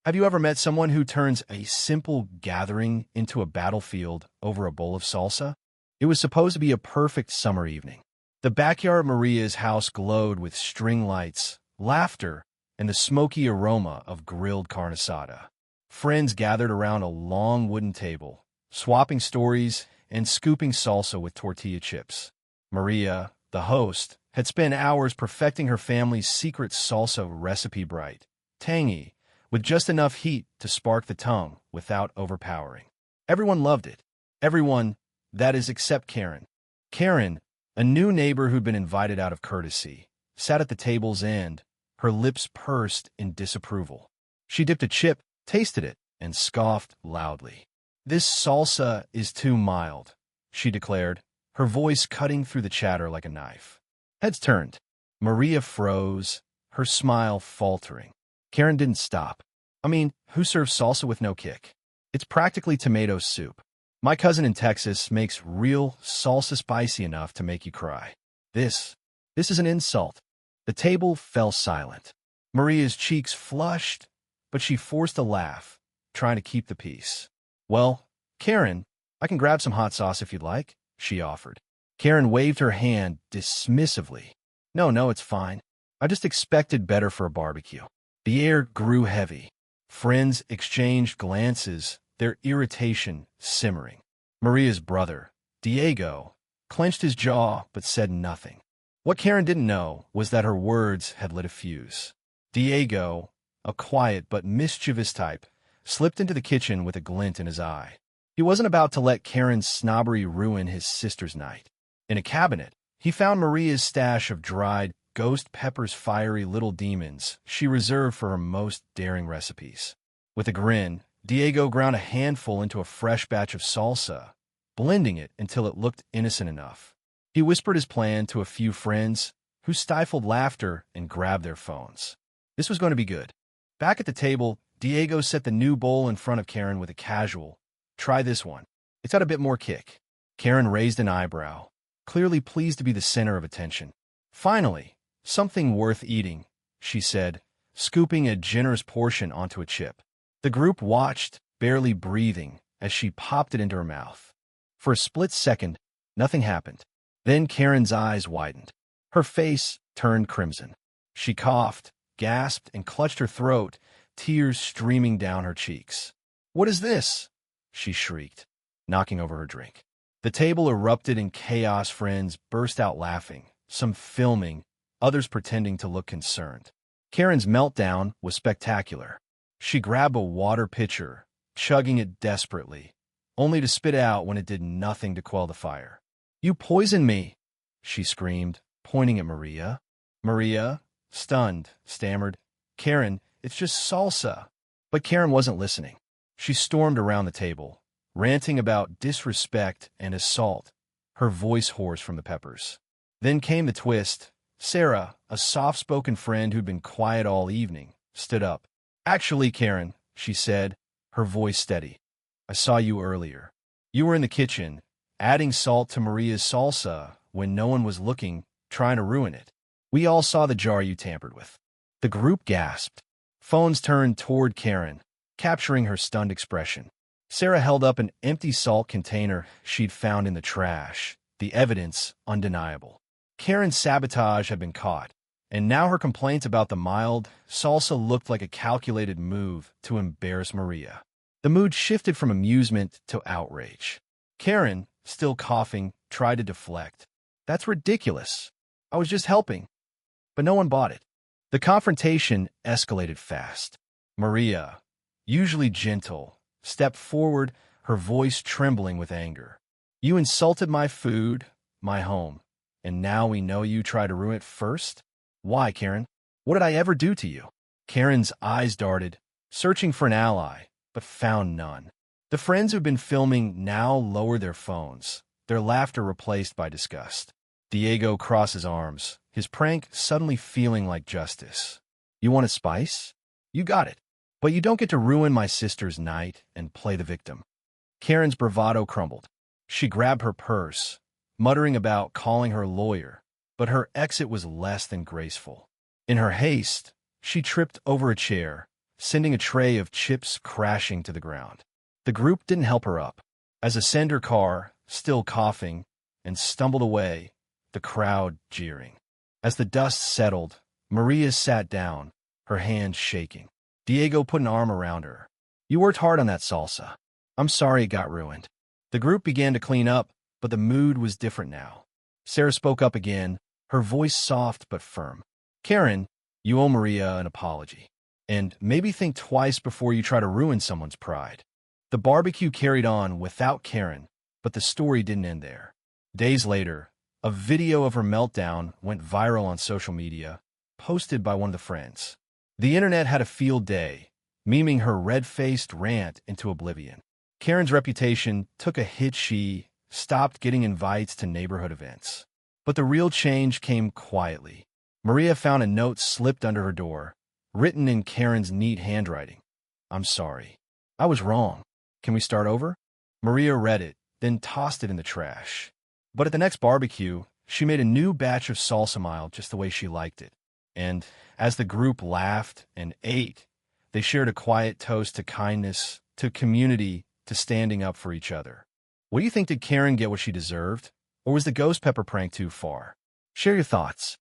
Have you ever met someone who turns a simple gathering into a battlefield over a bowl of salsa? It was supposed to be a perfect summer evening. The backyard of Maria's house glowed with string lights, laughter, and the smoky aroma of grilled carne asada. Friends gathered around a long wooden table, swapping stories and scooping salsa with tortilla chips. Maria, the host, had spent hours perfecting her family's secret salsa recipe, bright, tangy, with just enough heat to spark the tongue without overpowering. Everyone loved it. Everyone, that is, except Karen. Karen, a new neighbor who'd been invited out of courtesy, sat at the table's end, her lips pursed in disapproval. She dipped a chip, tasted it, and scoffed loudly. "This salsa is too mild," she declared, her voice cutting through the chatter like a knife. Heads turned. Maria froze, her smile faltering. Karen didn't stop. "I mean, who serves salsa with no kick? It's practically tomato soup. My cousin in Texas makes real salsa spicy enough to make you cry. This is an insult." The table fell silent. Maria's cheeks flushed, but she forced a laugh, trying to keep the peace. "Well, Karen, I can grab some hot sauce if you'd like," she offered. Karen waved her hand dismissively. No, it's fine. I just expected better for a barbecue." The air grew heavy. Friends exchanged glances, their irritation simmering. Maria's brother, Diego, clenched his jaw but said nothing. What Karen didn't know was that her words had lit a fuse. Diego, a quiet but mischievous type, slipped into the kitchen with a glint in his eye. He wasn't about to let Karen's snobbery ruin his sister's night. In a cabinet, he found Maria's stash of dried ghost pepper's fiery little demons she reserved for her most daring recipes. With a grin, Diego ground a handful into a fresh batch of salsa, blending it until it looked innocent enough. He whispered his plan to a few friends, who stifled laughter and grabbed their phones. This was going to be good. Back at the table, Diego set the new bowl in front of Karen with a casual, "Try this one. It's got a bit more kick." Karen raised an eyebrow, clearly pleased to be the center of attention. "Finally, something worth eating," she said, scooping a generous portion onto a chip. The group watched, barely breathing, as she popped it into her mouth. For a split second, nothing happened. Then Karen's eyes widened. Her face turned crimson. She coughed, gasped, and clutched her throat, tears streaming down her cheeks. "What is this?" she shrieked, knocking over her drink. The table erupted in chaos. Friends burst out laughing, some filming, others pretending to look concerned. Karen's meltdown was spectacular. She grabbed a water pitcher, chugging it desperately, only to spit it out when it did nothing to quell the fire. "You poisoned me!" she screamed, pointing at Maria. Maria, stunned, stammered, "Karen, it's just salsa." But Karen wasn't listening. She stormed around the table, ranting about disrespect and assault, her voice hoarse from the peppers. Then came the twist. Sarah, a soft-spoken friend who'd been quiet all evening, stood up. "Actually, Karen," she said, her voice steady, "I saw you earlier. You were in the kitchen, adding salt to Maria's salsa when no one was looking, trying to ruin it. We all saw the jar you tampered with." The group gasped. Phones turned toward Karen, capturing her stunned expression. Sarah held up an empty salt container she'd found in the trash, the evidence undeniable. Karen's sabotage had been caught, and now her complaints about the mild salsa looked like a calculated move to embarrass Maria. The mood shifted from amusement to outrage. Karen, still coughing, tried to deflect. "That's ridiculous. I was just helping." But no one bought it. The confrontation escalated fast. Maria, usually gentle, stepped forward, her voice trembling with anger. "You insulted my food, my home, and now we know you try to ruin it first? Why, Karen? What did I ever do to you?" Karen's eyes darted, searching for an ally, but found none. The friends who'd been filming now lowered their phones, their laughter replaced by disgust. Diego crossed his arms, his prank suddenly feeling like justice. "You want a spice? You got it. But you don't get to ruin my sister's night and play the victim." Karen's bravado crumbled. She grabbed her purse, muttering about calling her lawyer, but her exit was less than graceful. In her haste, she tripped over a chair, sending a tray of chips crashing to the ground. The group didn't help her up. As a sender car, still coughing, and stumbled away, the crowd jeering. As the dust settled, Maria sat down, her hands shaking. Diego put an arm around her. You worked hard on that salsa. I'm sorry it got ruined. The group began to clean up, but the mood was different now. Sarah spoke up again, her voice soft but firm. Karen, you owe Maria an apology. And maybe think twice before you try to ruin someone's pride. The barbecue carried on without Karen, but the story didn't end there. Days later, a video of her meltdown went viral on social media, posted by one of the friends. The internet had a field day, memeing her red-faced rant into oblivion. Karen's reputation took a hit. She stopped getting invites to neighborhood events. But the real change came quietly. Maria found a note slipped under her door, written in Karen's neat handwriting. I'm sorry. I was wrong. Can we start over? Maria read it, then tossed it in the trash. But at the next barbecue, she made a new batch of salsa mild just the way she liked it. And as the group laughed and ate, they shared a quiet toast to kindness, to community, to standing up for each other. What do you think? Did Karen get what she deserved? Or was the ghost pepper prank too far? Share your thoughts.